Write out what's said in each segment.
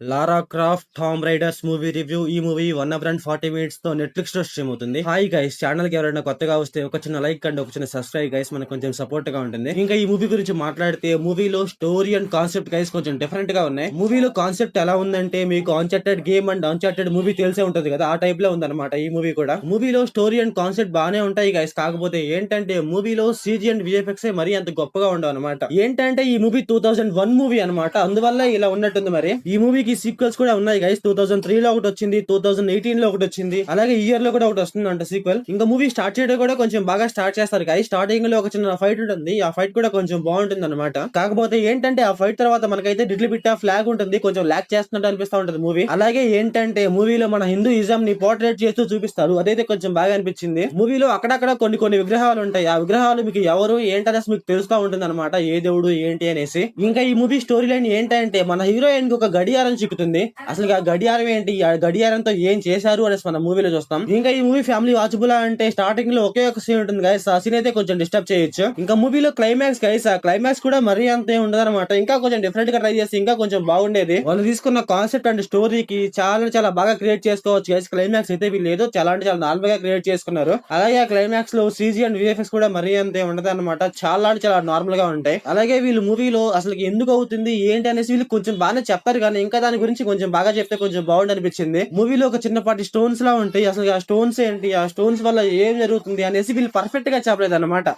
లారా Croft Tomb Raiders movie review. ఈ movie 1 hour and 40 minutes తో Netflix లో stream అవుతుంది. హాయ్ గైస్, ఛానల్ కి ఎవరైనా కొత్తగా వస్తే ఒక చిన్న లైక్ అండ్ ఒక చిన్న సబ్స్క్రైబ్ గైస్, మనకు కొంచెం సపోర్ట్ గా ఉంటుంది. ఇంకా ఈ మూవీ గురించి మాట్లాడితే మూవీలో స్టోరీ అండ్ కాన్సెప్ట్ గైస్ కొంచెం డిఫరెంట్ గా ఉన్నాయి. మూవీలో కాన్సెప్ట్ ఎలా ఉందంటే మీకు Uncharted game and Uncharted movie తెలిసే ఉంటది కదా, ఆ టైప్ లో ఉందన్నమాట ఈ మూవీ కూడా. మూవీలో స్టోరీ అండ్ కాన్సెప్ట్ బానే ఉంటాయి గైస్, కాకపోతే ఏంటంటే మూవీలో సీజీ అండ్ విఎఫ్ఎక్స్ మరీ అంత గొప్పగా ఉండవు అనమాట. ఏంటంటే ఈ మూవీ 2001 మూవీ అనమాట, అందువల్ల ఇలా ఉన్నట్టుంది. మరి ఈ మూవీకి సీక్వెల్స్ కూడా ఉన్నాయి గైస్. 2003 లో ఒకటి వచ్చింది, 2018 లో ఒకటి వచ్చింది, అలాగే ఈ ఇయర్ లో కూడా ఒకటి వస్తుందంట సీక్వెల్. ఇంకా మూవీ స్టార్ట్ చేయడం కూడా కొంచెం బాగా స్టార్ట్ చేస్తారు గైస్. స్టార్టింగ్ లో ఒక చిన్న ఫైట్ ఉంటుంది, ఆ ఫైట్ కూడా కొంచెం బాగుంటుంది అనమాట. కాకపోతే ఏంటంటే ఆ ఫైట్ తర్వాత మనకైతే డిడ్లీ బిట్ ఆఫ్ ఫ్లాగ్ ఉంటుంది, కొంచెం లాగ్ చేస్తున్నట్టు అనిపిస్తా ఉంటది మూవీ. అలాగే ఏంటంటే మూవీలో మన హిందూయిజం ని పోర్ట్రేట్ చేస్తూ చూపిస్తారు, అదైతే కొంచెం బాగా అనిపించింది. మూవీలో అక్కడక్కడ కొన్ని విగ్రహాలు ఉంటాయి, ఆ విగ్రహాలు మీకు ఎవరు ఏంటనేసి మీకు తెలుస్తా ఉంటుంది అనమాట, ఏ దేవుడు ఏంటి అనేసి. ఇంకా ఈ మూవీ స్టోరీ లైన్ ఏంటంటే మన హీరోయిన్ కి ఒక గడియారం చిక్కుతుంది. అసలు ఆ గడియారం ఏంటి, ఆ గడియారంతో ఏం చేశారు అనేసి మన మూవీలో చూస్తాం. ఇంకా ఈ మూవీ ఫ్యామిలీ వాచబుల్ అంటే స్టార్టింగ్ లో ఒకే ఒక సీన్ ఉంటుంది గైస్, ఆ సీన్ అయితే కొంచెం డిస్టర్బ్ చేయొచ్చు. ఇంకా మూవీలో క్లైమాక్స్ గైస్, ఆ క్లైమాక్స్ కూడా మరీ అంతే ఉండదు అనమాట, ఇంకా కొంచెం డిఫరెంట్ గా ట్రై చేసి ఇంకా కొంచెం బాగుండేది. వాళ్ళు తీసుకున్న కాన్సెప్ట్ అండ్ స్టోరీకి చాలా బాగా క్రియేట్ చేసుకోవచ్చు గైస్. క్లైమాక్స్ అయితే వీళ్ళు ఏదో చాలా అంటే చాలా నార్మల్ గా క్రియేట్ చేసుకున్నారు. అలాగే ఆ క్లైమాక్స్ లో సీజీ అండ్ విఎఫ్ఎక్స్ కూడా మరీ అంతే ఉండదు అనమాట, చాలా నార్మల్ గా ఉంటాయి. అలాగే వీళ్ళు మూవీలో అసలు ఎందుకు అవుతుంది ఏంటి అనేసి వీళ్ళు కొంచెం బాగానే చెప్తారు, కానీ ఇంకా దాని గురించి కొంచెం బాగా చెప్తే కొంచెం బాగుంది అనిపించింది. మూవీలో ఒక చిన్నపాటి స్టోన్స్ లా ఉంటాయి, అసలు ఆ స్టోన్స్ ఏంటి, ఆ స్టోన్స్ వల్ల ఏం జరుగుతుంది అనేసి వీళ్ళు పర్ఫెక్ట్ గా చెప్పలేదు అనమాట.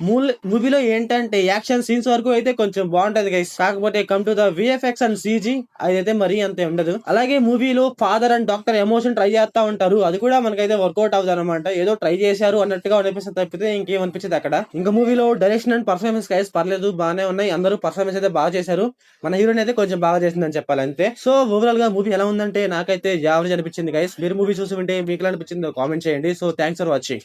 మూవీలో ఏంటంటే యాక్షన్ సీన్స్ వరకు అయితే కొంచెం బాగుంటది గైస్, కాకపోతే come to the VFX and CG అదైతే మరీ అంతే ఉండదు. అలాగే మూవీలో father and doctor emotion try చేస్తా ఉంటారు, అది కూడా మనకైతే వర్కౌట్ అవుతుంది అనమాట. ఏదో ట్రై చేశారు అన్నట్టుగా అనిపిస్తుంది తప్పితే ఇంకేం అనిపించదు అక్కడ. ఇంకా మూవీలో డైరెక్షన్ అండ్ పర్ఫార్మెన్స్ గైస్ పర్లేదు, బాగానే ఉన్నాయి, అందరూ పర్ఫార్మెన్స్ అయితే బాగా చేశారు. మన హీరోని అయితే కొంచెం బాగా చేసిందని చెప్పాలి అంతే. సో ఓవరాల్ గా మూవీ ఎలా ఉందంటే నాకైతే యావరేజ్ అనిపించింది గైస్. మీరు మూవీ చూసి ఉంటే మీకు ఎలా అనిపించిందో కామెంట్ చేయండి. So thanks for watching.